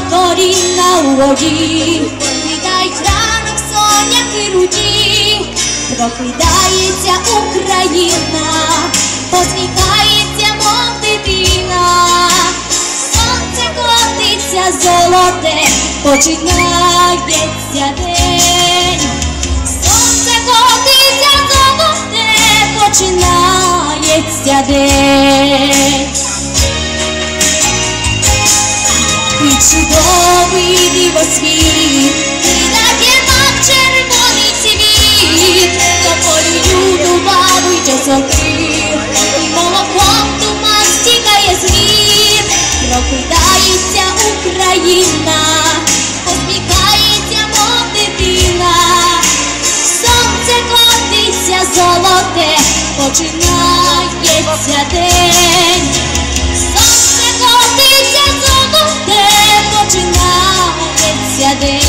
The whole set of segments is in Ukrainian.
моторі на воді, літають ранок соняхи руді, прокидається Україна, посміхається, мов дитина, сонце котиться золоте, починається день, сонце котиться золоте, починається день. І чудовий дивосвіт, видає мак червоний цвіт, тобою юдував і часовий, і молоком туман стікає звір, прокидається Україна, посміхається, мов дитина, сонце котиться золоте, починається день, сонце котиться золоте, починається день.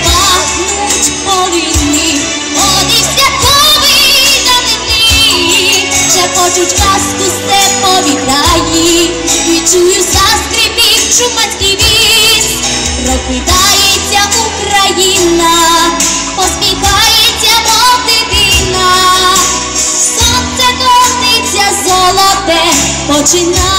Пахнуть полинні, води святкові данини, шепочуть казку степові краї, і чую заскрипів чумацький віз. Прокидається Україна, посміхається, мов дитина, сонце котиться золоте, починає